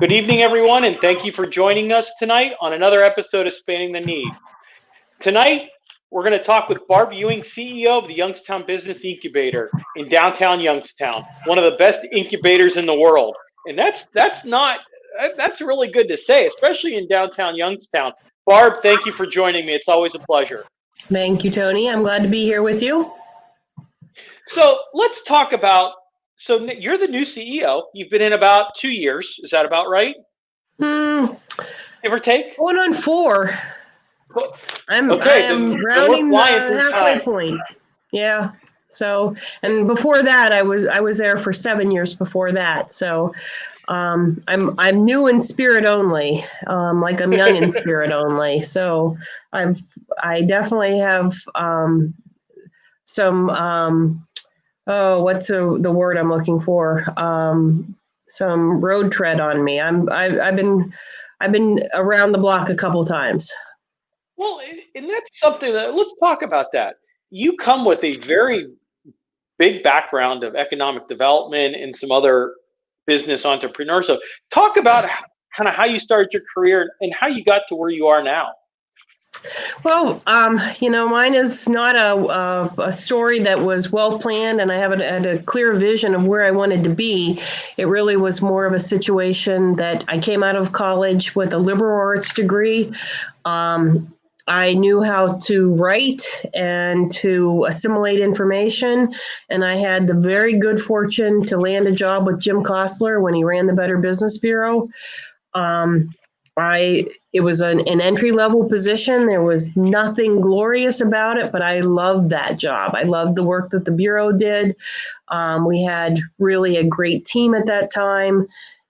Good evening, everyone, and thank you for joining us tonight on another episode of Spanning the Need. Tonight, we're going to talk with Barb Ewing, CEO of the Youngstown Business Incubator in downtown Youngstown, one of the best incubators in the world. And that's really good to say, especially in downtown Youngstown. Barb, thank you for joining me. It's always a pleasure. Thank you, Tony. I'm glad to be here with you. So let's talk about, so you're the new CEO. You've been in about 2 years. Is that about right? Give or take? Going on 4. Well, I'm rounding the halfway point. Yeah. So, and before that, I was there for 7 years before that. So, I'm new in spirit only, like I'm young in spirit only. So, I definitely have some what's the word I'm looking for? Some road tread on me. I've been around the block a couple times. Well, and that's something that, let's talk about that. You come with a very big background of economic development and some other business entrepreneurs. So talk about kind of how you started your career and how you got to where you are now. Well, mine is not a story that was well planned, and I haven't had a clear vision of where I wanted to be. It really was more of a situation that I came out of college with a liberal arts degree. I knew how to write and to assimilate information, and I had the very good fortune to land a job with Jim Kostler when he ran the Better Business Bureau. It was an entry-level position. There was nothing glorious about it, but I loved that job. I loved the work that the Bureau did. We had really a great team at that time,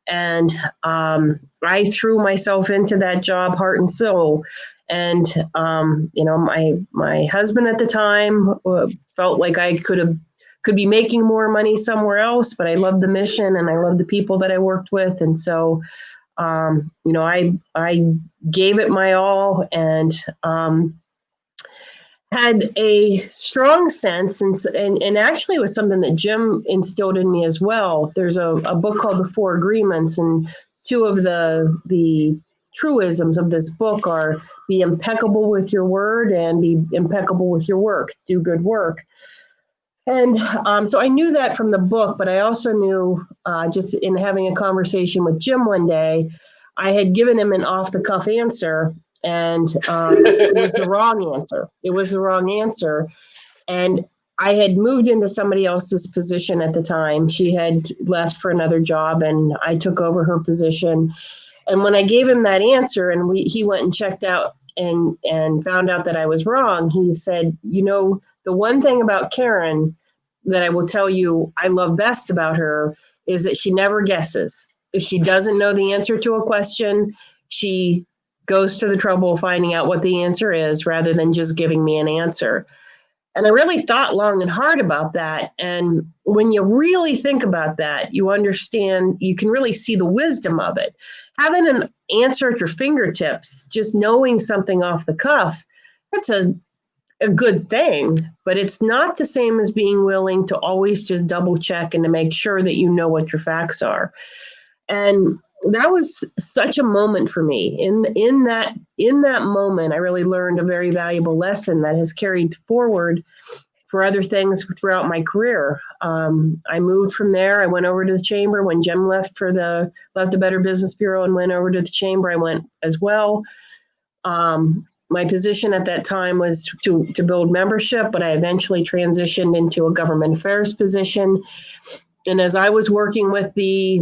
and I threw myself into that job heart and soul. And, my husband at the time felt like I could be making more money somewhere else, but I loved the mission and I loved the people that I worked with. And so, I gave it my all and had a strong sense, and actually it was something that Jim instilled in me as well. There's a book called The 4 Agreements, and 2 of the truisms of this book are be impeccable with your word and be impeccable with your work, do good work. And so I knew that from the book, but I also knew just in having a conversation with Jim one day, I had given him an off-the-cuff answer, and it was the wrong answer. It was the wrong answer. And I had moved into somebody else's position at the time. She had left for another job, and I took over her position. And when I gave him that answer, and he went and checked out and found out that I was wrong, he said, the one thing about Karen that I will tell you I love best about her is that she never guesses. If she doesn't know the answer to a question, she goes to the trouble of finding out what the answer is rather than just giving me an answer. And I really thought long and hard about that. And when you really think about that, you understand, you can really see the wisdom of it. Having an answer at your fingertips, just knowing something off the cuff, that's a good thing, but it's not the same as being willing to always just double check and to make sure that you know what your facts are. And that was such a moment for me. In that moment, I really learned a very valuable lesson that has carried forward for other things throughout my career. I moved from there. I went over to the chamber when Jim left the Better Business Bureau and went over to the chamber. I went as well. My position at that time was to build membership, but I eventually transitioned into a government affairs position. And as I was working with the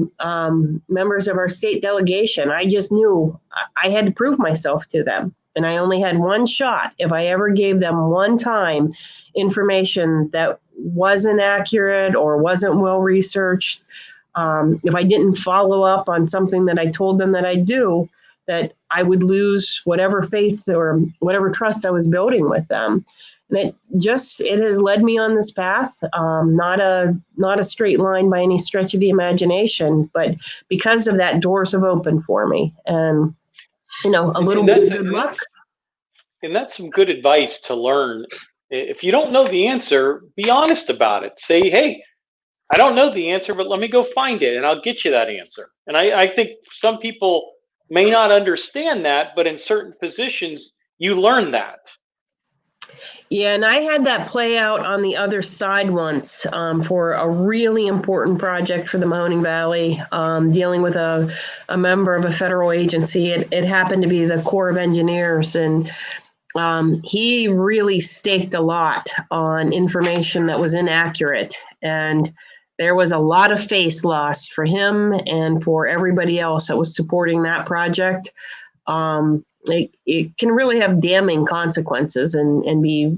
members of our state delegation, I just knew I had to prove myself to them. And I only had one shot. If I ever gave them one time information that wasn't accurate or wasn't well researched, if I didn't follow up on something that I told them that I'd do, that I would lose whatever faith or whatever trust I was building with them. And it has led me on this path, not a straight line by any stretch of the imagination, but because of that, doors have opened for me. And, a little bit of good luck. And that's some good advice to learn. If you don't know the answer, be honest about it. Say, hey, I don't know the answer, but let me go find it and I'll get you that answer. And I think some people may not understand that, but in certain positions, you learn that. Yeah, and I had that play out on the other side once for a really important project for the Mahoning Valley, dealing with a member of a federal agency. It happened to be the Corps of Engineers, and he really staked a lot on information that was inaccurate. And there was a lot of face lost for him and for everybody else that was supporting that project. It can really have damning consequences and be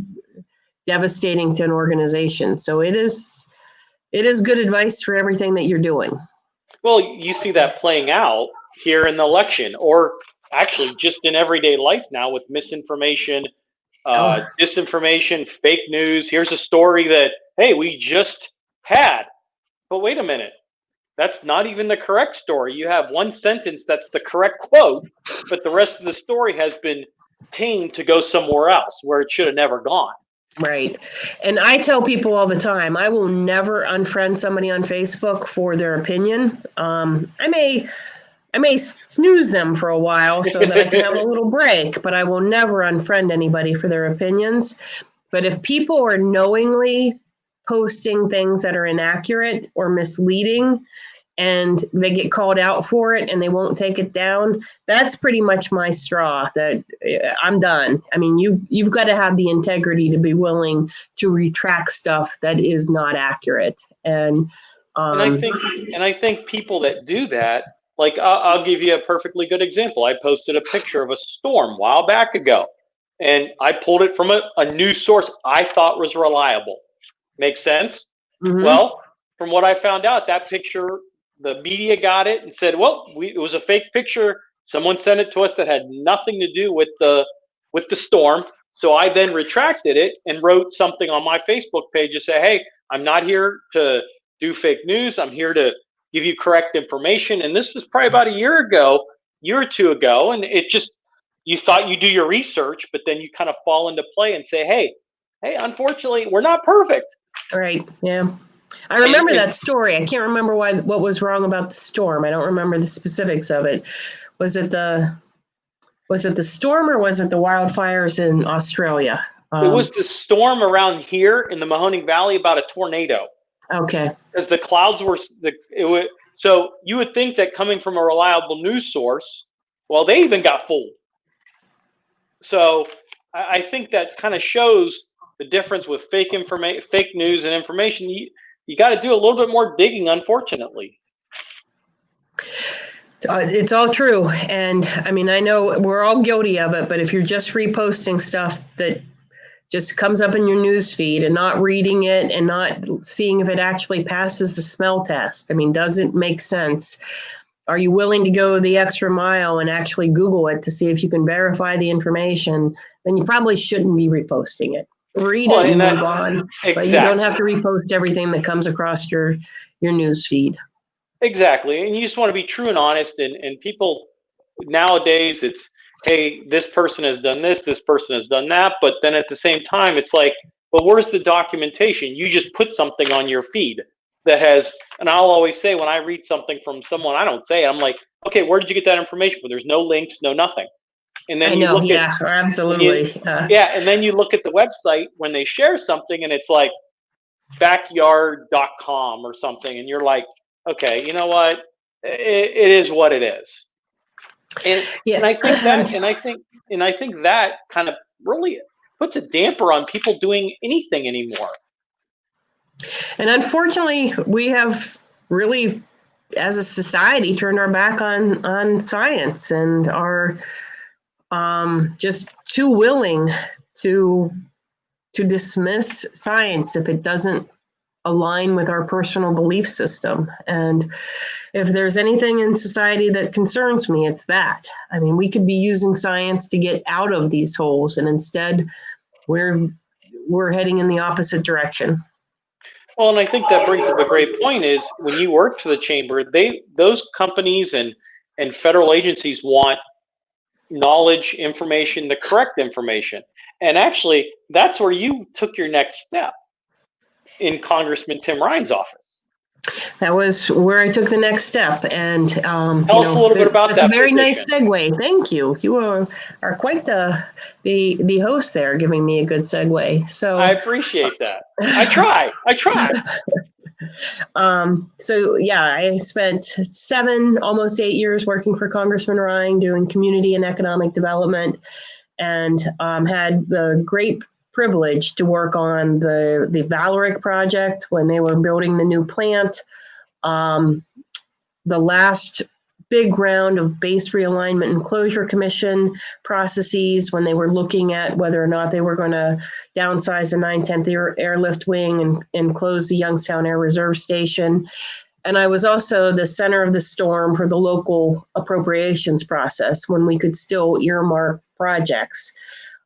devastating to an organization. So it is good advice for everything that you're doing. Well, you see that playing out here in the election, or actually just in everyday life now with misinformation, disinformation, fake news. Here's a story that, hey, we just had. But wait a minute. That's not even the correct story. You have one sentence that's the correct quote, but the rest of the story has been tamed to go somewhere else where it should have never gone. Right. And I tell people all the time, I will never unfriend somebody on Facebook for their opinion. I may snooze them for a while so that I can have a little break, but I will never unfriend anybody for their opinions. But if people are knowingly posting things that are inaccurate or misleading and they get called out for it and they won't take it down, that's pretty much my straw that I'm done. I mean, you've got to have the integrity to be willing to retract stuff that is not accurate. And I think people that do that, like I'll give you a perfectly good example. I posted a picture of a storm a while back ago, and I pulled it from a news source I thought was reliable. Make sense? Mm-hmm. Well, from what I found out, that picture, the media got it and said, well, it was a fake picture. Someone sent it to us that had nothing to do with the storm. So I then retracted it and wrote something on my Facebook page to say, hey, I'm not here to do fake news. I'm here to give you correct information. And this was probably about a year or two ago. And it just, you thought you do your research, but then you kind of fall into play and say, hey, unfortunately, we're not perfect. Right. Yeah. I remember that story. I can't remember what was wrong about the storm. I don't remember the specifics of it. Was it the storm or was it the wildfires in Australia? It was the storm around here in the Mahoning Valley about a tornado. Okay. Because the clouds were so you would think that coming from a reliable news source, well, they even got fooled. So I think that kind of shows the difference with fake news and information. You got to do a little bit more digging, unfortunately. It's all true. And I mean, I know we're all guilty of it, but if you're just reposting stuff that just comes up in your news feed and not reading it and not seeing if it actually passes the smell test, I mean, does it make sense? Are you willing to go the extra mile and actually Google it to see if you can verify the information? Then you probably shouldn't be reposting it. Read it and move on. Exactly. But you don't have to repost everything that comes across your news feed. Exactly. And you just want to be true and honest. And people nowadays, it's, hey, this person has done this person has done that. But then at the same time, it's like, well, where's the documentation? You just put something on your feed that has, and I'll always say when I read something from someone, I don't say, I'm like, okay, where did you get that information from? There's no links, no nothing. And then you look at, absolutely. And then you look at the website when they share something and it's like backyard.com or something. And you're like, okay, you know what? It is what it is. And I think that kind of really puts a damper on people doing anything anymore. And unfortunately, we have really, as a society, turned our back on science and are just too willing to dismiss science if it doesn't align with our personal belief system. And if there's anything in society that concerns me, it's that. I mean, we could be using science to get out of these holes, and instead we're heading in the opposite direction. Well, and I think that brings up a great point is when you work for the chamber, those companies and federal agencies want knowledge, information, the correct information. And actually, that's where you took your next step in Congressman Tim Ryan's office. That was where I took the next step. And Tell us a little bit about that's that a very position. nice segue. Thank you. You are quite the host there, giving me a good segue. So I appreciate that. I try. So yeah, I spent almost 8 years working for Congressman Ryan doing community and economic development, and had the great privilege to work on the Valoric project when they were building the new plant. The last big round of base realignment and closure commission processes when they were looking at whether or not they were going to downsize the 910th Airlift Wing and close the Youngstown Air Reserve Station. And I was also the center of the storm for the local appropriations process when we could still earmark projects.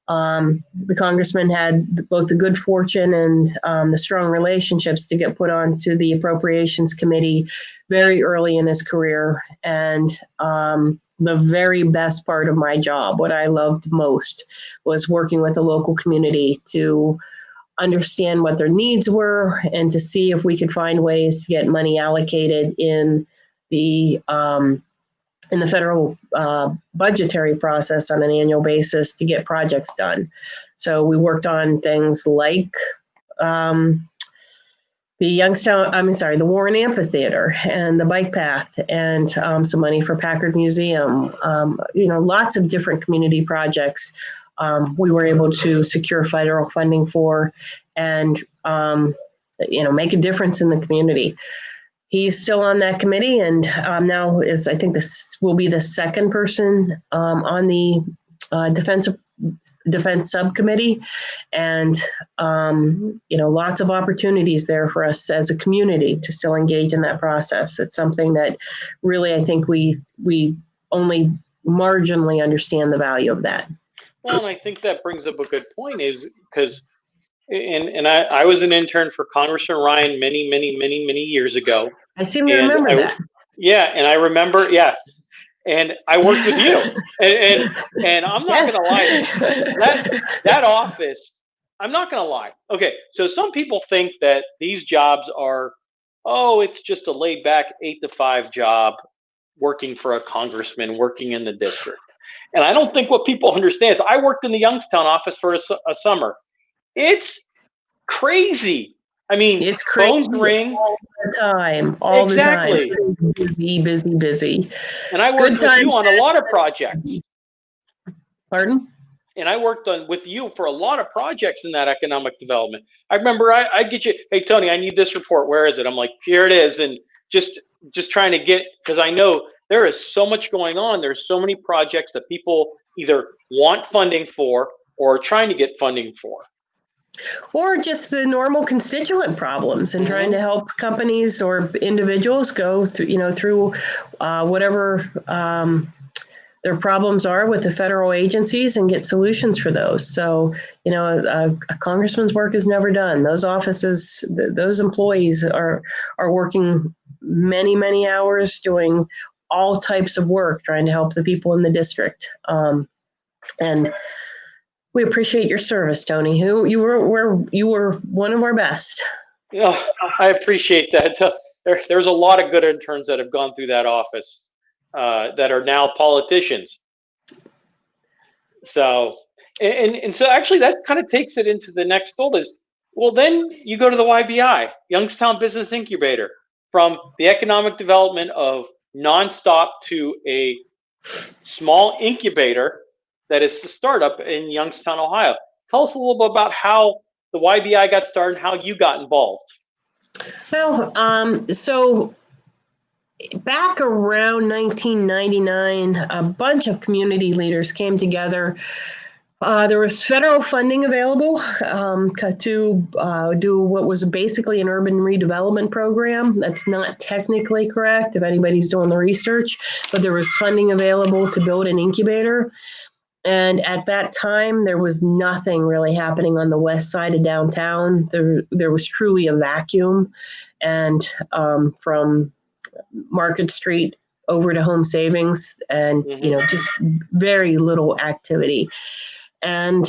The congressman had both the good fortune and the strong relationships to get put onto the appropriations committee very early in his career. And the very best part of my job, what I loved most, was working with the local community to understand what their needs were and to see if we could find ways to get money allocated in the federal budgetary process on an annual basis to get projects done. So we worked on things like the Warren Amphitheater and the bike path and some money for Packard Museum. Lots of different community projects we were able to secure federal funding for and, make a difference in the community. He's still on that committee, and now I think this will be the second person on the defense subcommittee, and lots of opportunities there for us as a community to still engage in that process. It's something that really I think we only marginally understand the value of that. Well, and I think that brings up a good point, is because I was an intern for Congressman Ryan many years ago. I seem to remember that. Yeah, and I remember, and I worked with you, and I'm not going to lie, that office, I'm not going to lie. Okay, so some people think that these jobs are, it's just a laid back 8 to 5 job, working for a congressman, working in the district. And I don't think what people understand is I worked in the Youngstown office for a summer. It's crazy. I mean, it's crazy. Phones ring all the time. Exactly. The time. Busy. And I worked with you on a lot of projects. Pardon? And I worked with you for a lot of projects in that economic development. I remember I'd get you, hey, Tony, I need this report. Where is it? I'm like, here it is. And just trying to get, because I know there is so much going on. There's so many projects that people either want funding for or are trying to get funding for. Or just the normal constituent problems and trying to help companies or individuals go through whatever their problems are with the federal agencies and get solutions for those. So, a congressman's work is never done. Those offices, those employees are working many hours doing all types of work, trying to help the people in the district. And we appreciate your service, Tony. You were one of our best. Yeah, I appreciate that. There's a lot of good interns that have gone through that office that are now politicians. So, and so actually that kind of takes it into the next goal is, well, then you go to the YBI, Youngstown Business Incubator, from the economic development of nonstop to a small incubator that is a startup in Youngstown, Ohio. Tell us a little bit about how the YBI got started and how you got involved. Well, so back around 1999, a bunch of community leaders came together. There was federal funding available to do what was basically an urban redevelopment program. That's not technically correct if anybody's doing the research, but there was funding available to build an incubator. And at that time, there was nothing really happening on the west side of downtown. There was truly a vacuum. And from Market Street over to Home Savings and, just very little activity. And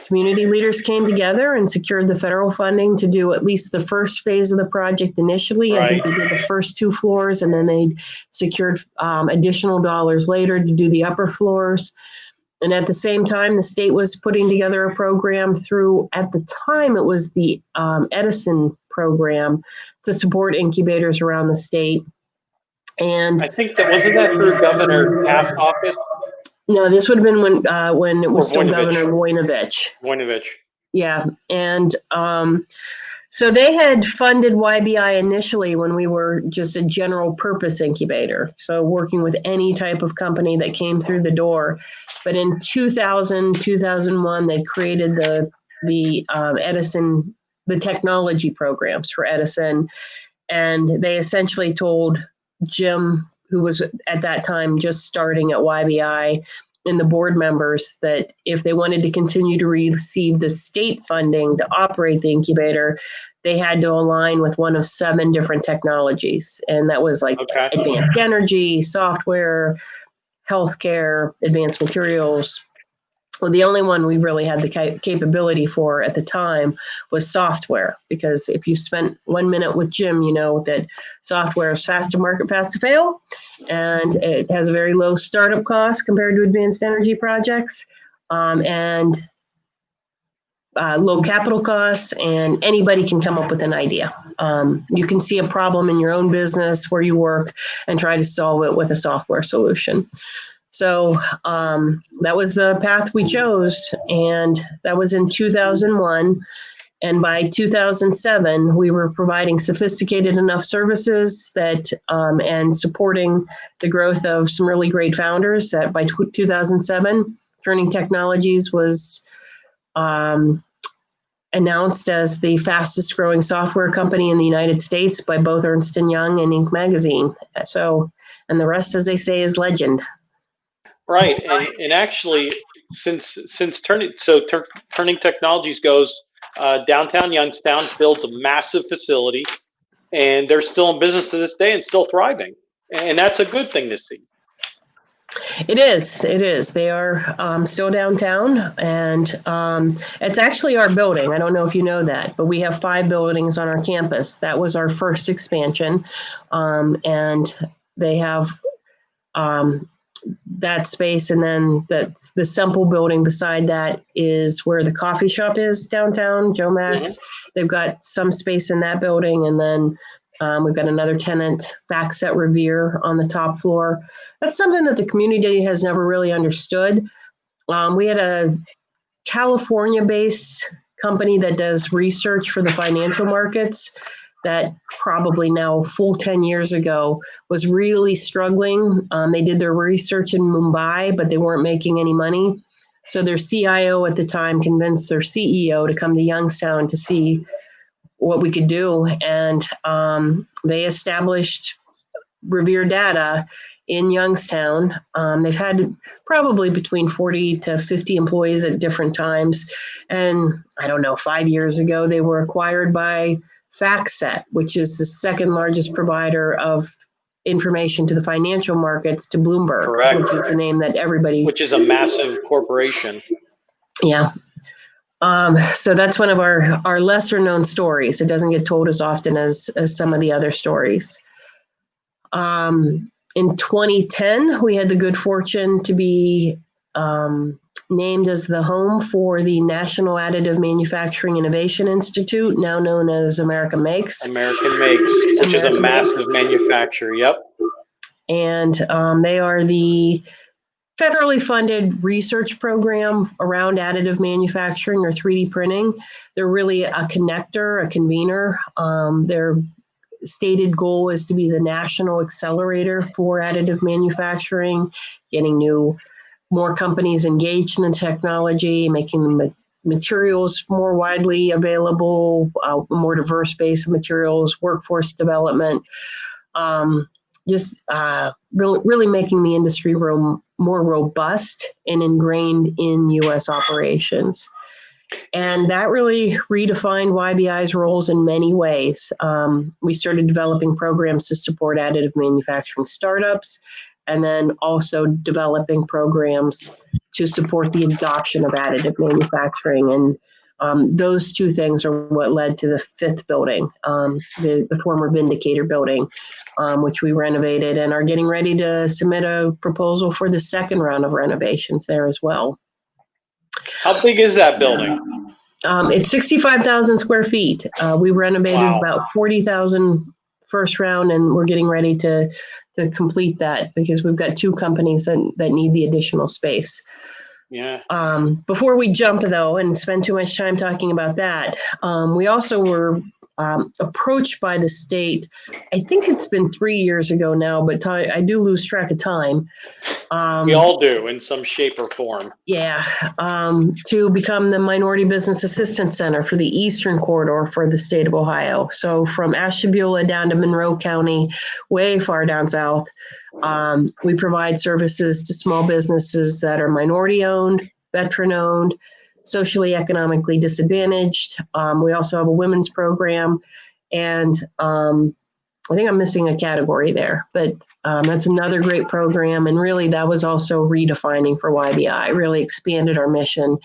community leaders came together and secured the federal funding to do at least the first phase of the project initially. Right. I think they did the first 2 floors, and then they secured additional dollars later to do the upper floors. And at the same time, the state was putting together a program through, at the time, it was the Edison program to support incubators around the state. And I think wasn't that through Governor Taft's office? No, this would have been when it was still Voinovich. Governor Voinovich. Voinovich. Yeah, and so they had funded YBI initially when we were just a general purpose incubator, so working with any type of company that came through the door. But in 2000, 2001, they created the Edison, the technology programs for Edison, and they essentially told Jim, who was at that time just starting at YBI, and the board members that if they wanted to continue to receive the state funding to operate the incubator, they had to align with one of 7 different technologies. And that was like advanced energy, software, healthcare, advanced materials. Well, the only one we really had the capability for at the time was software, because if you spent 1 minute with Jim, you know that software is fast to market, fast to fail, and it has a very low startup cost compared to advanced energy projects, and low capital costs, and anybody can come up with an idea. You can see a problem in your own business where you work and try to solve it with a software solution. So that was the path we chose, and that was in 2001. And by 2007, we were providing sophisticated enough services that and supporting the growth of some really great founders that by 2007, Turning Technologies was announced as the fastest growing software company in the United States by both Ernst & Young and Inc. magazine. So, and the rest, as they say, is legend. Right, and actually, since Turning Technologies goes downtown Youngstown, builds a massive facility, and they're still in business to this day and still thriving, and that's a good thing to see. It is. It is. They are still downtown, and it's actually our building. I don't know if you know that, but we have 5 buildings on our campus. That was our first expansion, and they have that space, and then the Semple building beside that is where the coffee shop is downtown, Joe Max. They've got some space in that building, and then we've got another tenant, FactSet Revere, on the top floor. That's something that the community has never really understood. We had a California-based company that does research for the financial markets that probably now full 10 years ago was really struggling. They did their research in Mumbai, but they weren't making any money. So their CIO at the time convinced their CEO to come to Youngstown to see what we could do. And they established Revere Data in Youngstown. They've had probably between 40 to 50 employees at different times. And I don't know, 5 years ago, they were acquired by FactSet, which is the second largest provider of information to the financial markets, to Bloomberg. Correct. Which is the name that everybody... Which is a massive corporation. Yeah. So that's one of our lesser known stories. It doesn't get told as often as some of the other stories. In 2010, we had the good fortune to be named as the home for the National Additive Manufacturing Innovation Institute, now known as American Makes. American Makes, which is a massive manufacturer, yep. And they are the federally funded research program around additive manufacturing or 3D printing. They're really a connector, a convener. Their stated goal is to be the national accelerator for additive manufacturing, getting more companies engaged in the technology, making the materials more widely available, more diverse base of materials, workforce development, really making the industry more robust and ingrained in U.S. operations. And that really redefined YBI's roles in many ways. We started developing programs to support additive manufacturing startups. and then also developing programs to support the adoption of additive manufacturing. And those two things are what led to the fifth building, the former Vindicator building, which we renovated and are getting ready to submit a proposal for the second round of renovations there as well. How big is that building? It's 65,000 square feet. We renovated about 40,000 first round, and we're getting ready to complete that because we've got two companies that need the additional space. Yeah. Before we jump, though, and spend too much time talking about that, we also were approached by the state. I think it's been 3 years ago now, but I do lose track of time. We all do in some shape or form. Yeah, to become the Minority Business Assistance Center for the Eastern Corridor for the state of Ohio. So from Ashtabula down to Monroe County, way far down south, we provide services to small businesses that are minority-owned, veteran-owned, socially economically disadvantaged. We also have a women's program, and I think I'm missing a category there, but that's another great program. And really, that was also redefining for YBI, really expanded our mission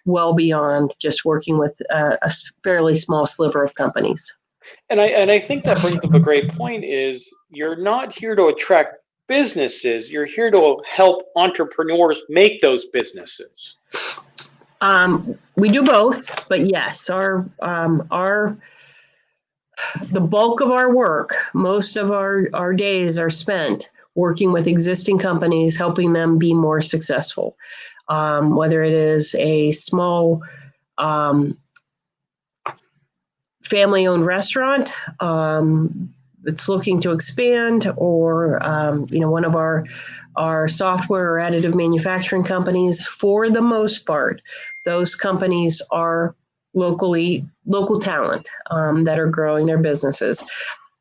well beyond just working with a fairly small sliver of companies. And I think that brings up a great point is you're not here to attract businesses. You're here to help entrepreneurs make those businesses. We do both, but yes, the bulk of our work, most of our days are spent working with existing companies, helping them be more successful. Whether it is a small family-owned restaurant that's looking to expand, or one of our software or additive manufacturing companies, for the most part, those companies are local talent that are growing their businesses.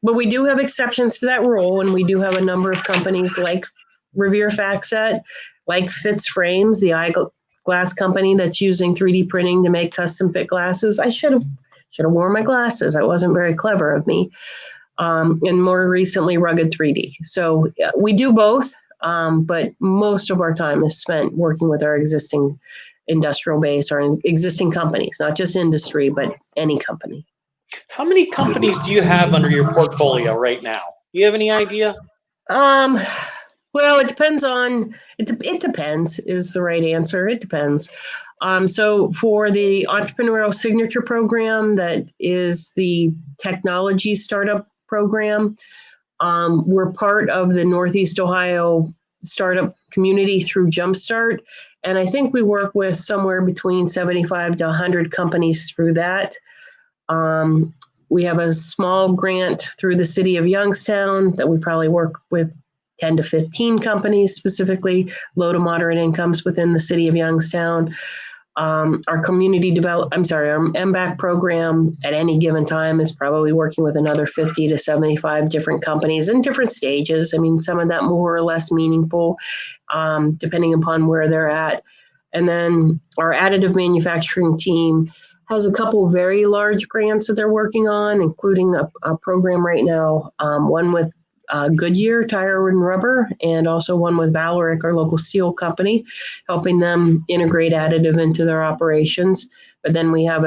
But we do have exceptions to that rule, and we do have a number of companies like Revere FactSet, like Fitz Frames, the eyeglass company that's using 3D printing to make custom fit glasses. I should have worn my glasses. That wasn't very clever of me. And more recently, Rugged 3D. So we do both, but most of our time is spent working with our existing industrial base or existing companies, not just industry, but any company. How many companies do you have under your portfolio right now? Do you have any idea? Well, it depends on, it depends is the right answer. It depends. So for the Entrepreneurial Signature Program, that is the technology startup program, we're part of the Northeast Ohio startup community through Jumpstart. And I think we work with somewhere between 75 to 100 companies through that. We have a small grant through the city of Youngstown that we probably work with 10 to 15 companies, specifically low to moderate incomes within the city of Youngstown. Our MBAC program at any given time is probably working with another 50 to 75 different companies in different stages. I mean, some of that more or less meaningful, depending upon where they're at. And then our additive manufacturing team has a couple very large grants that they're working on, including a program right now, one with Goodyear Tire and Rubber, and also one with Valoric, our local steel company, helping them integrate additive into their operations. But then we have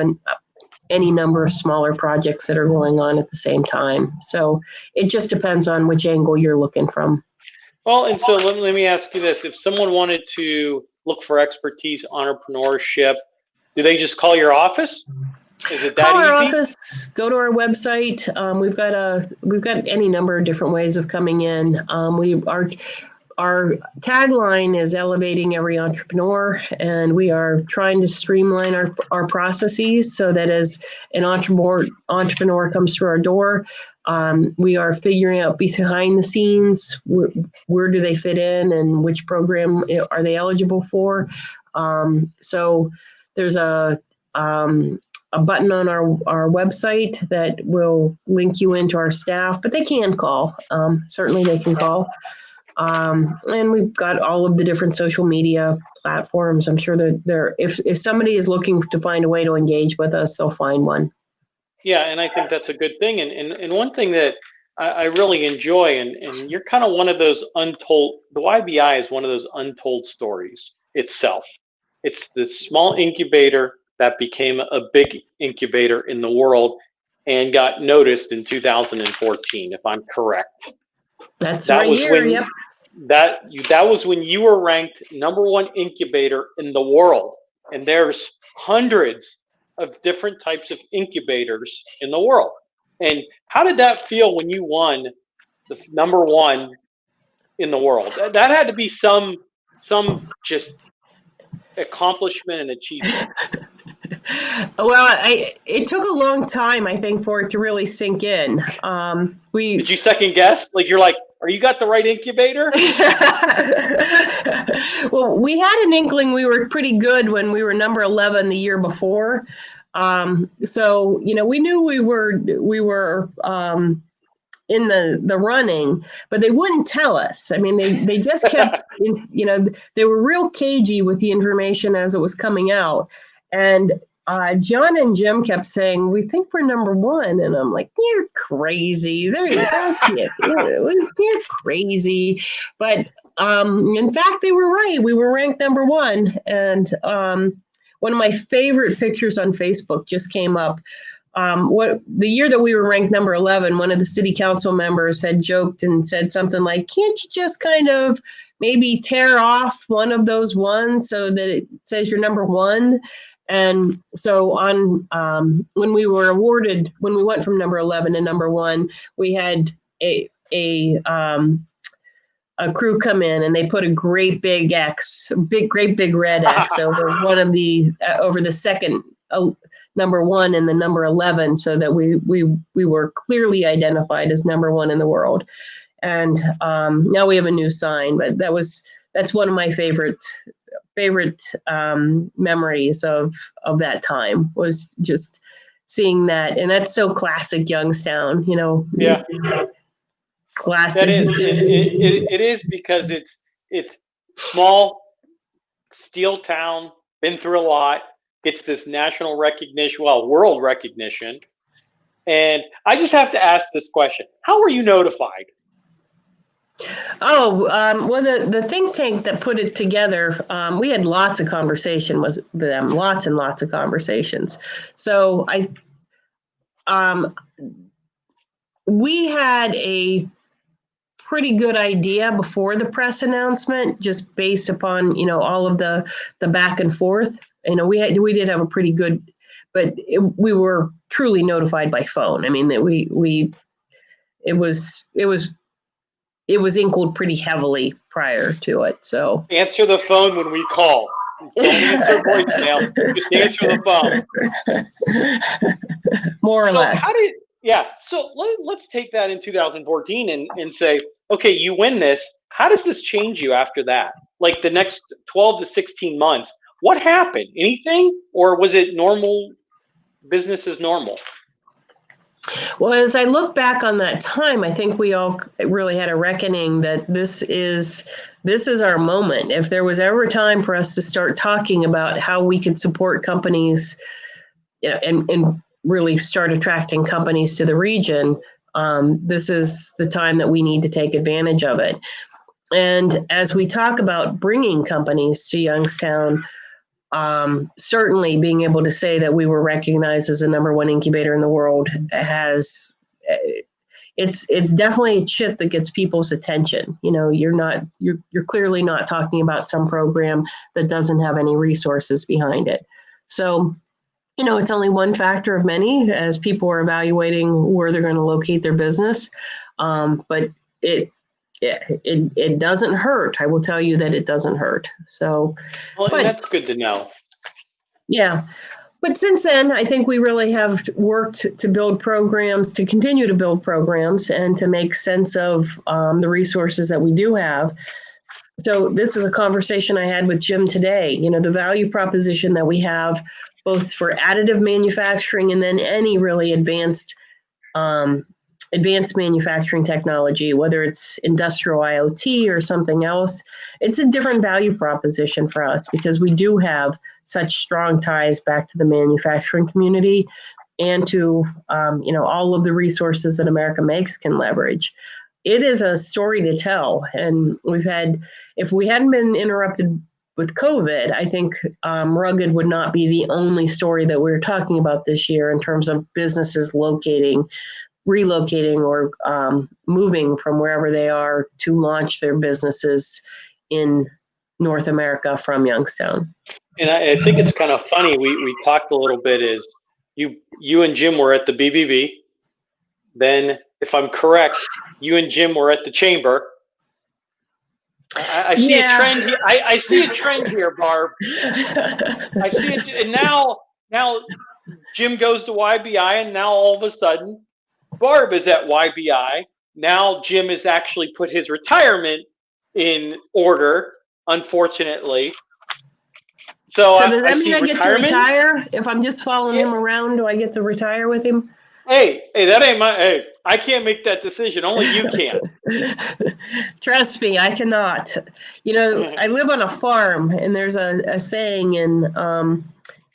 any number of smaller projects that are going on at the same time. So it just depends on which angle you're looking from. Well, and so let me ask you this. If someone wanted to look for expertise, entrepreneurship, do they just call your office? Is it that Call our easy? office, go to our website. We've got any number of different ways of coming in. Our tagline is elevating every entrepreneur, and we are trying to streamline our processes so that as an entrepreneur comes through our door, we are figuring out behind the scenes where do they fit in and which program are they eligible for. So there's a button on our website that will link you into our staff, but they can call. Certainly they can call. And we've got all of the different social media platforms. I'm sure that if somebody is looking to find a way to engage with us, they'll find one. Yeah, and I think that's a good thing. And one thing that I really enjoy, and you're kind of one of those untold. The YBI is one of those untold stories itself. It's the small incubator that became a big incubator in the world and got noticed in 2014, if I'm correct. That's That right was here. when Yep. that was when you were ranked #1 incubator in the world, and there's hundreds of different types of incubators in the world. And how did that feel when you won the #1 in the world? That had to be some just accomplishment and achievement. Well, it took a long time, I think, for it to really sink in. Did you second guess? Like you're like, are you got the right incubator? Well, we had an inkling we were pretty good when we were number 11 the year before. So we knew we were in the running, but they wouldn't tell us. I mean, they just kept, they were real cagey with the information as it was coming out. And John and Jim kept saying, we think we're #1. And I'm like, they're crazy. They're crazy. But in fact, they were right. We were ranked #1. And one of my favorite pictures on Facebook just came up. The year that we were ranked number 11, one of the city council members had joked and said something like, can't you just kind of maybe tear off one of those ones so that it says you're #1? And so when we were awarded, when we went from number 11 to #1, we had a crew come in and they put a great big X, great big red X over one of over the second #1 and the number 11, so that we were clearly identified as #1 in the world. And now we have a new sign, but that's one of my favorite memories of that time, was just seeing that. And that's so classic Youngstown, Yeah. Classic. That is. It is, because it's small, steel town, been through a lot, gets this national recognition, well, world recognition. And I just have to ask this question: how were you notified? Oh, well, the think tank that put it together, we had lots of conversation with them, lots and lots of conversations. So we had a pretty good idea before the press announcement, just based upon all of the back and forth. We did have a pretty good, but we were truly notified by phone. I mean, that it was inkled pretty heavily prior to it. So Answer the phone when we call. Don't answer voicemail. Just answer the phone. More or less. So let's take that in 2014 and say, okay, you win this. How does this change you after that? Like the next 12 to 16 months, what happened? Anything? Or was it normal, business as normal? Well, as I look back on that time, I think we all really had a reckoning that this is our moment. If there was ever time for us to start talking about how we could support companies, and really start attracting companies to the region, this is the time that we need to take advantage of it. And as we talk about bringing companies to Youngstown, certainly being able to say that we were recognized as a #1 incubator in the world it's definitely a chip that gets people's attention. You're clearly not talking about some program that doesn't have any resources behind it. So, it's only one factor of many as people are evaluating where they're going to locate their business. But it doesn't hurt. I will tell you that it doesn't hurt. So, and that's good to know. Yeah. But since then, I think we really have worked to build programs, to continue to build programs, and to make sense of the resources that we do have. So this is a conversation I had with Jim today. The value proposition that we have, both for additive manufacturing and then any really advanced manufacturing technology, whether it's industrial IoT or something else, it's a different value proposition for us because we do have such strong ties back to the manufacturing community. and to all of the resources that America Makes can leverage. It is a story to tell, and if we hadn't been interrupted with COVID, I think Rugged would not be the only story that we're talking about this year in terms of businesses relocating, or moving from wherever they are to launch their businesses in North America from Youngstown. And I think it's kind of funny. We talked a little bit. Is you and Jim were at the BBB. Then, if I'm correct, you and Jim were at the chamber. I see a trend here. I see a trend here, Barb. I see it, and now Jim goes to YBI, and now all of a sudden, Barb is at YBI. Now Jim has actually put his retirement in order, unfortunately. So does that mean I get to retire? If I'm just following him around, do I get to retire with him? Hey, that ain't Hey, I can't make that decision. Only you can. Trust me, I cannot. I live on a farm, and there's a saying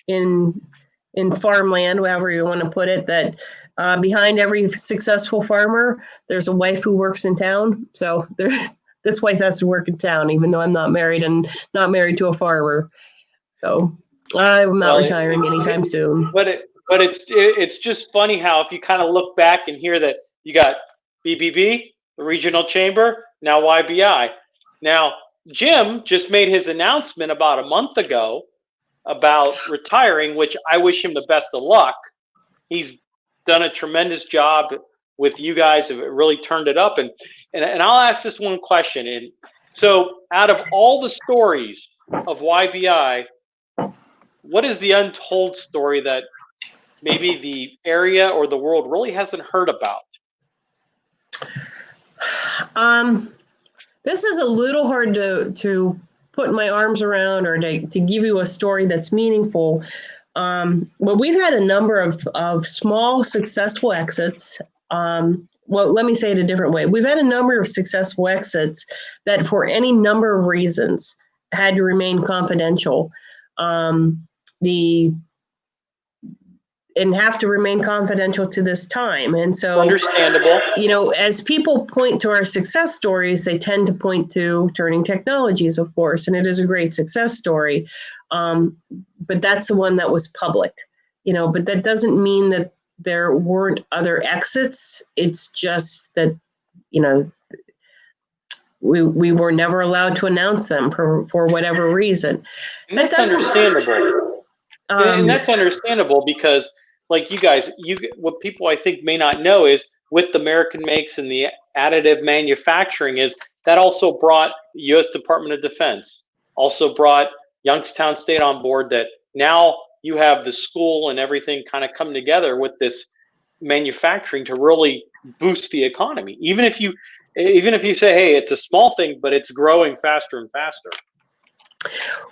in farmland, however you want to put it, that behind every successful farmer, there's a wife who works in town. So this wife has to work in town, even though I'm not married and not married to a farmer. So I'm not retiring anytime soon. But it's just funny how if you kind of look back and hear that you got BBB, the regional chamber, now YBI. Now, Jim just made his announcement about a month ago about retiring, which I wish him the best of luck. He's done a tremendous job with you guys, have really turned it up. And I'll ask this one question. And so out of all the stories of YBI, what is the untold story that maybe the area or the world really hasn't heard about? This is a little hard to put my arms around, or to give you a story that's meaningful. But we've had a number of small successful exits. Well, let me say it a different way. We've had a number of successful exits that, for any number of reasons, had to remain confidential. And have to remain confidential to this time. And so, understandable. As people point to our success stories, they tend to point to Turning Technologies, of course, and it is a great success story. But that's the one that was public, but that doesn't mean that there weren't other exits. It's just that, we were never allowed to announce them for whatever reason. And that's understandable. And that's understandable because, like you guys, what people I think may not know is, with the American Makes and the additive manufacturing, is that also brought the U.S. Department of Defense, also brought Youngstown State on board, that now you have the school and everything kind of come together with this manufacturing to really boost the economy. Even if you say, hey, it's a small thing, but it's growing faster and faster.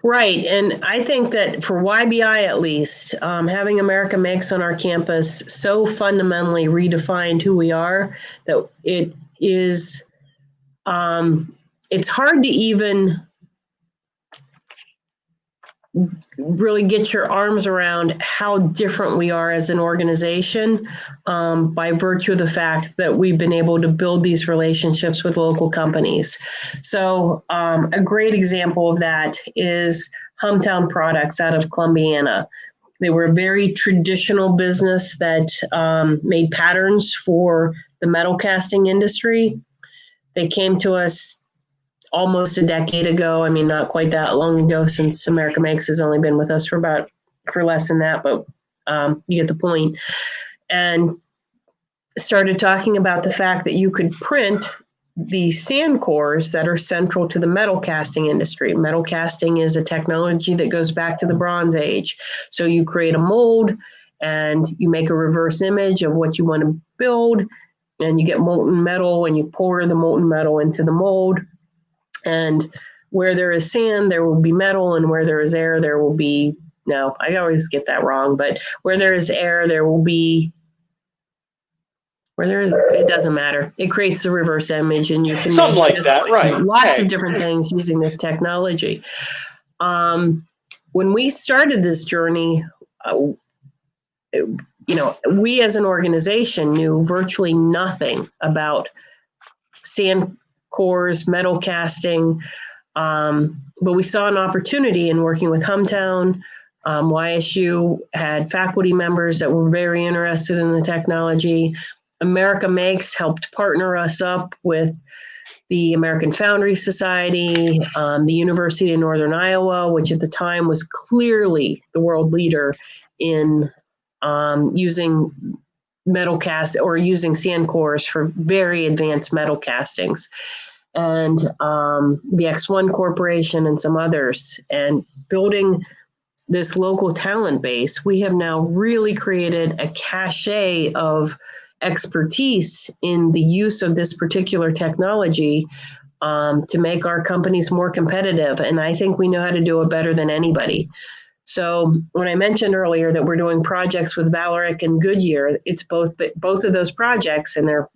Right. And I think that for YBI, at least, having America Makes on our campus so fundamentally redefined who we are that it is, it's hard to even really get your arms around how different we are as an organization, by virtue of the fact that we've been able to build these relationships with local companies. So a great example of that is Hometown Products out of Columbiana. They were a very traditional business that made patterns for the metal casting industry. They came to us almost a decade ago. I mean, not quite that long ago, since America Makes has only been with us for less than that, but you get the point. And started talking about the fact that you could print the sand cores that are central to the metal casting industry. Metal casting is a technology that goes back to the Bronze Age. So you create a mold and you make a reverse image of what you want to build, and you get molten metal, and you pour the molten metal into the mold. And where there is sand, there will be metal, and where there is air, there will be, no, I always get that wrong, but where there is air, there will be, it doesn't matter. It creates a reverse image, and you can something like that, right? Lots of different things using this technology. When we started this journey, we as an organization knew virtually nothing about sand cores, metal casting, but we saw an opportunity in working with Hometown. YSU had faculty members that were very interested in the technology. America Makes helped partner us up with the American Foundry Society, the University of Northern Iowa, which at the time was clearly the world leader in using metal cast or using sand cores for very advanced metal castings, and the X1 Corporation and some others. And building this local talent base, we have now really created a cachet of expertise in the use of this particular technology to make our companies more competitive. And I think we know how to do it better than anybody. So when I mentioned earlier that we're doing projects with Vallourec and Goodyear, it's both of those projects, and they're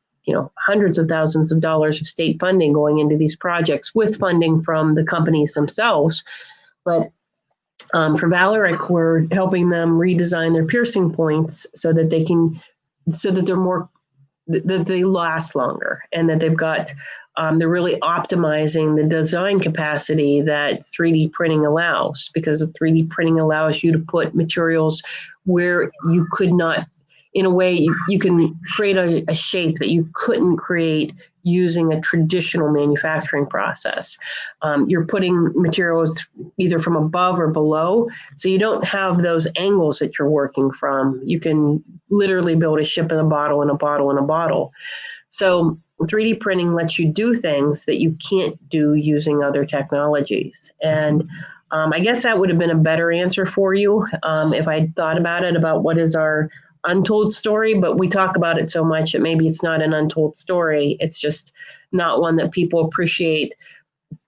hundreds of thousands of dollars of state funding going into these projects with funding from the companies themselves. But for Vallourec, we're helping them redesign their piercing points so that they last longer, and that they've got, they're really optimizing the design capacity that 3D printing allows, because 3D printing allows you to put materials where you could not, in a way, you can create a shape that you couldn't create using a traditional manufacturing process. You're putting materials either from above or below, so you don't have those angles that you're working from. You can literally build a ship in a bottle and a bottle in a bottle. So 3D printing lets you do things that you can't do using other technologies. And I guess that would have been a better answer for you if I thought about it, about what is our untold story, but we talk about it so much that maybe it's not an untold story. It's just not one that people appreciate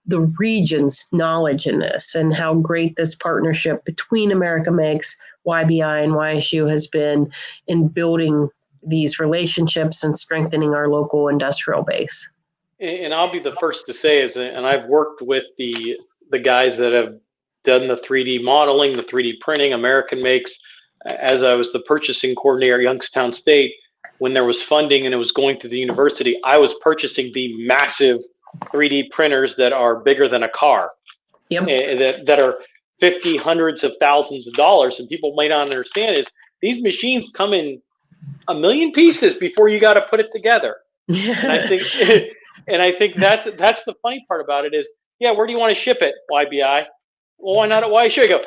the region's knowledge in this, and how great this partnership between America Makes, YBI, and YSU has been in building these relationships and strengthening our local industrial base. And I'll be the first to say and I've worked with the guys that have done the 3D modeling, the 3D printing, American Makes. As I was the purchasing coordinator at Youngstown State, when there was funding and it was going to the university, I was purchasing the massive 3D printers that are bigger than a car. Yep. That are 50, hundreds of thousands of dollars. And people might not understand is these machines come in a million pieces before you got to put it together. And I think that's the funny part about it is, yeah, where do you want to ship it, YBI? Well, why not at YSU? I go,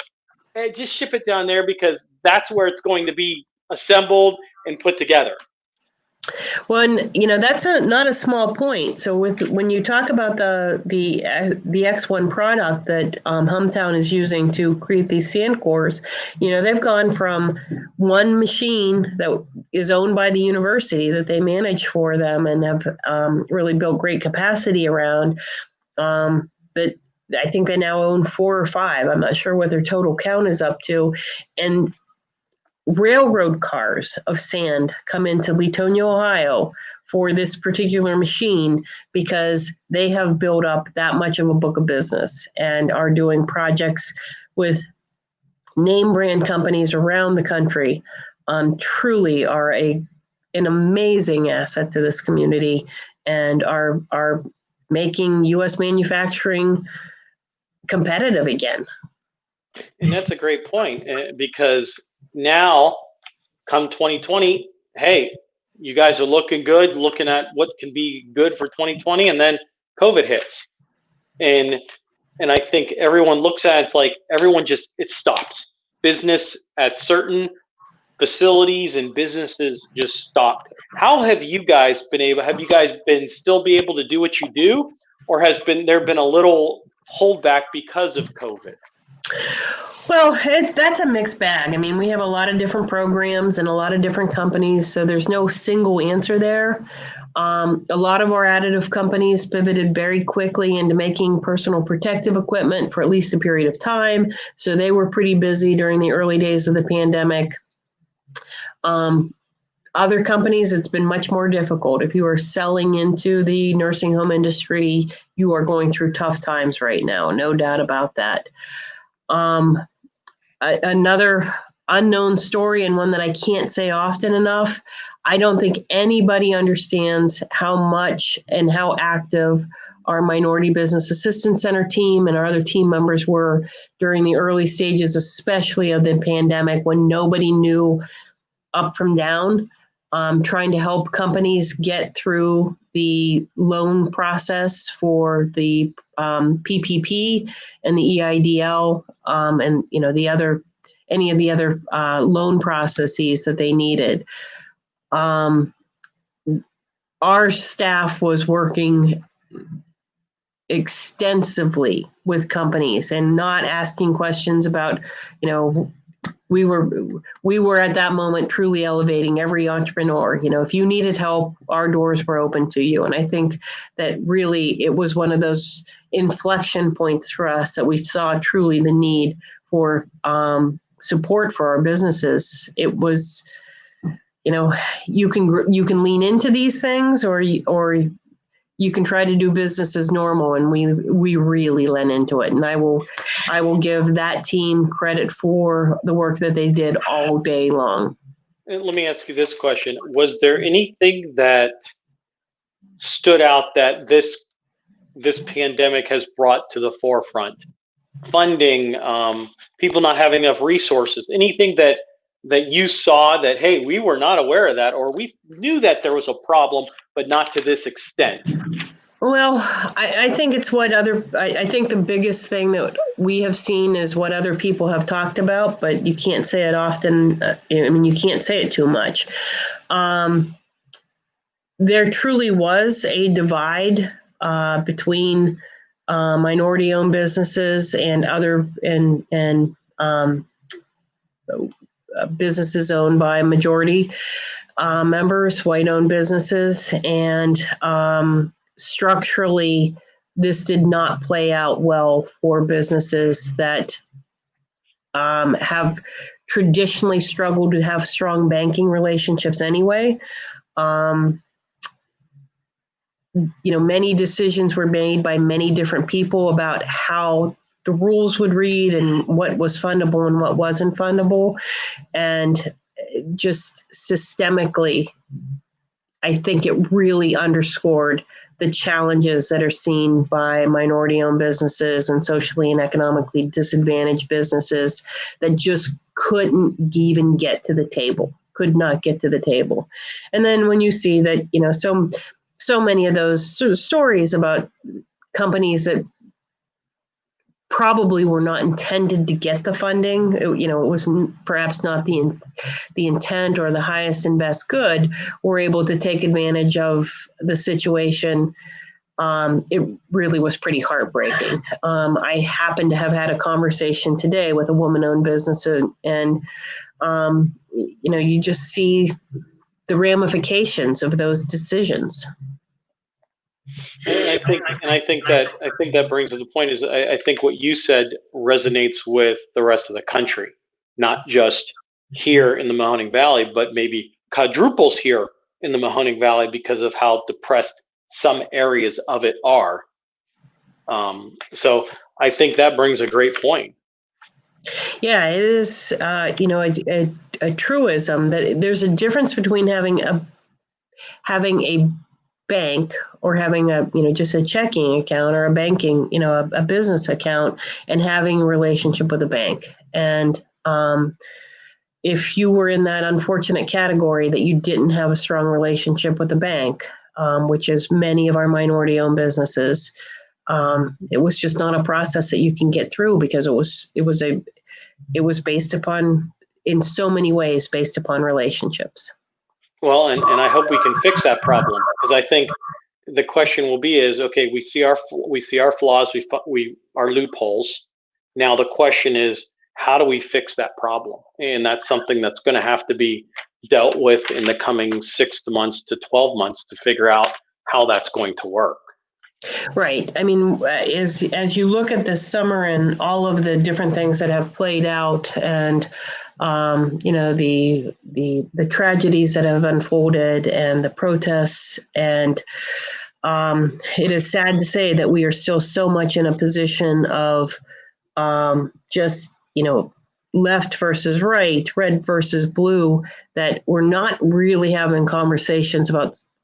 hey, just ship it down there, because that's where it's going to be assembled and put together. Well, and, that's not a small point. So when you talk about the X1 product that Hometown is using to create these sand cores, they've gone from one machine that is owned by the university that they manage for them and have really built great capacity around, but I think they now own 4 or 5. I'm not sure what their total count is up to. And railroad cars of sand come into Leetonia, Ohio for this particular machine, because they have built up that much of a book of business and are doing projects with name brand companies around the country. Truly are an amazing asset to this community, and are making U.S. manufacturing competitive again. And that's a great point, because now come 2020, hey, you guys are looking good, looking at what can be good for 2020, and then COVID hits. And I think everyone looks at it, it's like everyone it stops. Business at certain facilities and businesses just stopped. How have you guys been still be able to do what you do, or has there been a little holdback because of COVID? Well, that's a mixed bag. I mean, we have a lot of different programs and a lot of different companies, so there's no single answer there. A lot of our additive companies pivoted very quickly into making personal protective equipment for at least a period of time, so they were pretty busy during the early days of the pandemic. Other companies, it's been much more difficult. If you are selling into the nursing home industry, you are going through tough times right now, no doubt about that. Another unknown story, and one that I can't say often enough. I don't think anybody understands how much and how active our Minority Business Assistance Center team and our other team members were during the early stages, especially of the pandemic, when nobody knew up from down, trying to help companies get through the loan process for the PPP and the EIDL, and any of the other loan processes that they needed. Our staff was working extensively with companies and not asking questions about, we were at that moment truly elevating every entrepreneur. If you needed help, our doors were open to you. And I think that really it was one of those inflection points for us that we saw truly the need for support for our businesses. It was, you can lean into these things, or you can try to do business as normal, and we really lent into it. And I will give that team credit for the work that they did all day long. And let me ask you this question. Was there anything that stood out that this pandemic has brought to the forefront? Funding, people not having enough resources, anything that you saw that, hey, we were not aware of that, or we knew that there was a problem, but not to this extent? Well, I think it's I think the biggest thing that we have seen is what other people have talked about, but you can't say it often. You can't say it too much. There truly was a divide between minority-owned businesses and other businesses owned by majority members, white-owned businesses, and structurally, this did not play out well for businesses that have traditionally struggled to have strong banking relationships anyway. Many decisions were made by many different people about how the rules would read and what was fundable and what wasn't fundable. And just systemically, I think it really underscored the challenges that are seen by minority-owned businesses and socially and economically disadvantaged businesses that just couldn't even get to the table, could not get to the table. And then when you see that, so many of those sort of stories about companies that probably were not intended to get the funding, it was perhaps not the intent or the highest and best good, were able to take advantage of the situation. It really was pretty heartbreaking. I happened to have had a conversation today with a woman-owned business, and you just see the ramifications of those decisions. And I think that brings to the point is I think what you said resonates with the rest of the country, not just here in the Mahoning Valley, but maybe quadruples here in the Mahoning Valley because of how depressed some areas of it are. So I think that brings a great point. Yeah, it is, a truism that there's a difference between having a bank or having just a checking account or a banking, a business account, and having a relationship with a bank. And if you were in that unfortunate category that you didn't have a strong relationship with the bank, which is many of our minority-owned businesses, it was just not a process that you can get through because it was based upon, in so many ways, based upon relationships. Well, and I hope we can fix that problem, because I think the question will be is, okay, we see our flaws, our loopholes. Now the question is, how do we fix that problem? And that's something that's going to have to be dealt with in the coming 6 months to 12 months to figure out how that's going to work. Right. I mean, as you look at this summer and all of the different things that have played out, and the tragedies that have unfolded, and the protests, and it is sad to say that we are still so much in a position of just left versus right, red versus blue, that we're not really having conversations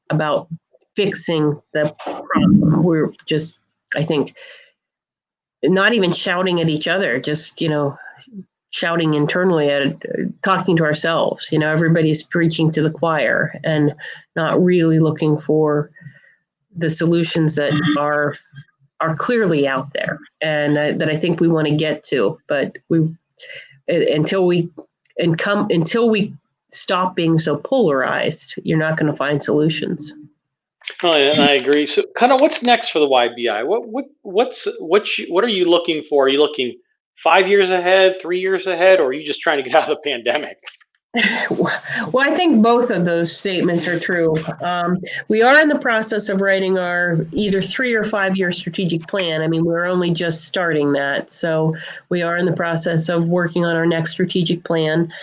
about fixing the problem. We're just, I think, not even shouting at each other, just, shouting internally at talking to ourselves. Everybody's preaching to the choir and not really looking for the solutions that are clearly out there, and that I think we want to get to. But until we stop being so polarized, you're not going to find solutions. Oh, and I agree. So, kind of, what's next for the YBI? What are you looking for? Are you looking 5 years ahead, 3 years ahead, or are you just trying to get out of the pandemic? Well, I think both of those statements are true. We are in the process of writing our either 3 or 5 year strategic plan. I mean, we're only just starting that. So we are in the process of working on our next strategic plan.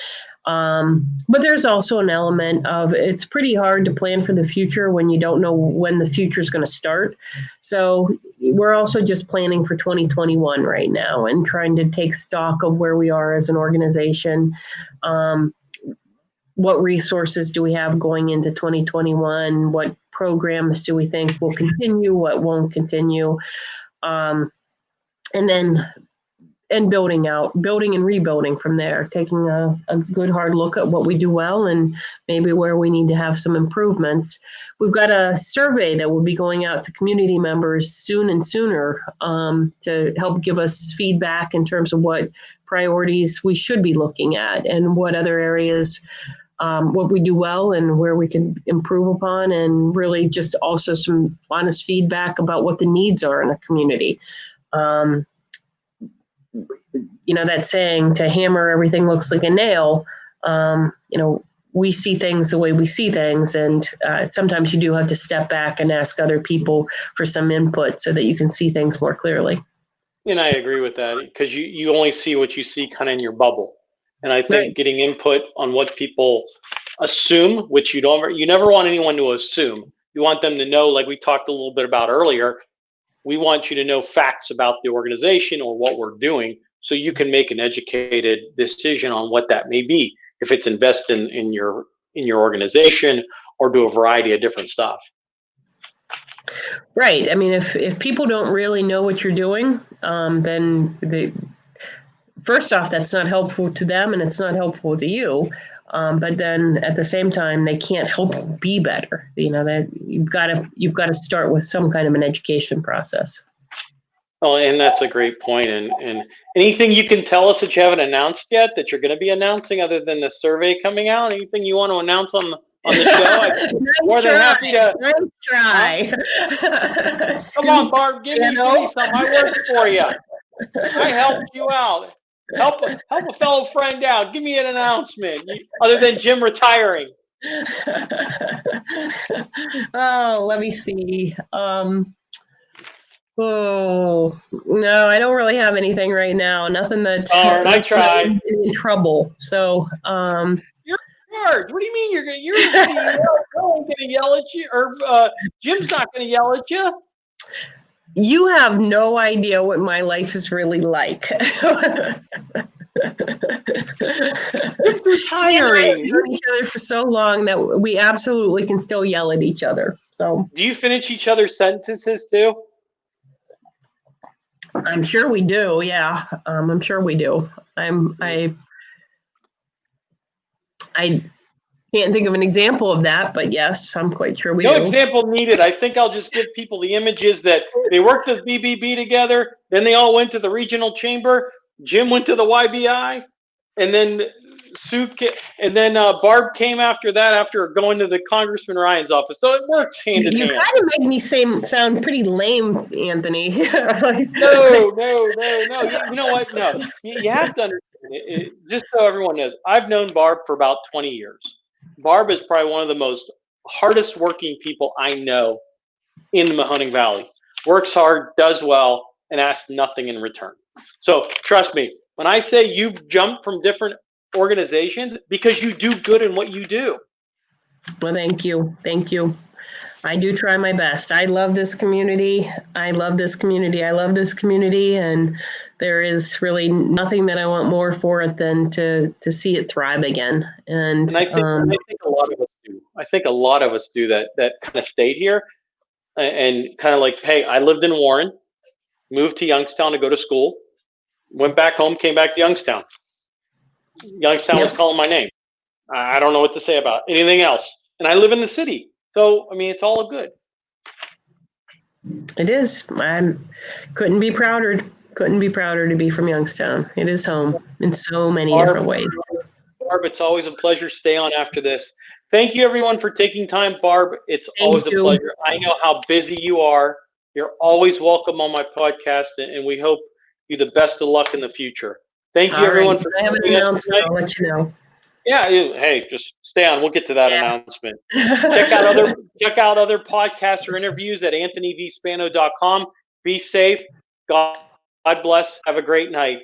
But there's also an element of, it's pretty hard to plan for the future when you don't know when the future is going to start. So we're also just planning for 2021 right now and trying to take stock of where we are as an organization. What resources do we have going into 2021? What programs do we think will continue? What won't continue? And building and rebuilding from there, taking a good hard look at what we do well and maybe where we need to have some improvements. We've got a survey that will be going out to community members soon and sooner to help give us feedback in terms of what priorities we should be looking at and what other areas, what we do well and where we can improve upon, and really just also some honest feedback about what the needs are in the community. That saying, to hammer everything looks like a nail, we see things the way we see things. And sometimes you do have to step back and ask other people for some input so that you can see things more clearly. And I agree with that, because you only see what you see kind of in your bubble. And I think getting input on what people assume, which you never want anyone to assume. You want them to know, like we talked a little bit about earlier, we want you to know facts about the organization or what we're doing, so you can make an educated decision on what that may be, if it's invest in your organization or do a variety of different stuff. Right. I mean, if people don't really know what you're doing, then first off, that's not helpful to them and it's not helpful to you. But then at the same time, they can't help you be better. That you've got to start with some kind of an education process. Oh, and that's a great point. And anything you can tell us that you haven't announced yet, that you're going to be announcing, other than the survey coming out? Anything you want to announce on the show? More than happy to. Nice try. Come on, Barb, give me some. I worked for you. I helped you out. Help a fellow friend out. Give me an announcement, other than Jim retiring. Oh, let me see. Oh, no, I don't really have anything right now. Nothing that's I tried. In trouble. So, you're George. What do you mean you're the CEO? No one's gonna yell at you, or Jim's not gonna yell at you. You have no idea what my life is really like. Jim's retiring. We've known each other for so long that we absolutely can still yell at each other. So, do you finish each other's sentences too? I'm sure we do. Yeah, I'm sure we do. I can't think of an example of that, but yes, I'm quite sure we do. No example needed. I think I'll just give people the images that they worked at BBB together, then they all went to the regional chamber. Jim went to the YBI, and then Barb came after that, after going to the Congressman Ryan's office. So it works hand in hand. You kind of make me sound pretty lame, Anthony. No. You know what? No, you have to understand it. Just so everyone knows, I've known Barb for about 20 years. Barb is probably one of the most hardest working people I know in the Mahoning Valley. Works hard, does well, and asks nothing in return. So trust me, when I say you've jumped from different organizations, because you do good in what you do. Well, thank you. I do try my best. I love this community. I love this community. I love this community. And there is really nothing that I want more for it than to see it thrive again. And And I think a lot of us do. I think a lot of us do that kind of stayed here and kind of like, hey, I lived in Warren, moved to Youngstown to go to school, went back home, came back to Youngstown. Youngstown was yep, calling my name. I don't know what to say about anything else. And I live in the city. So, I mean, it's all good. it is. I couldn't be prouder. Couldn't be prouder to be from Youngstown. It is home in so many different ways. Barb, it's always a pleasure. Stay on after this. Thank you, everyone, for taking time. Barb, it's Thank always a you. pleasure. I know how busy you are. You're always welcome on my podcast, and we hope you the best of luck in the future. Thank you, All right. everyone, If for I have an joining us announcement, tonight. I'll let you know. Yeah, hey, just stay on. We'll get to that announcement. Check Yeah. out other podcasts or interviews at anthonyvspano.com. Be safe. God bless. Have a great night.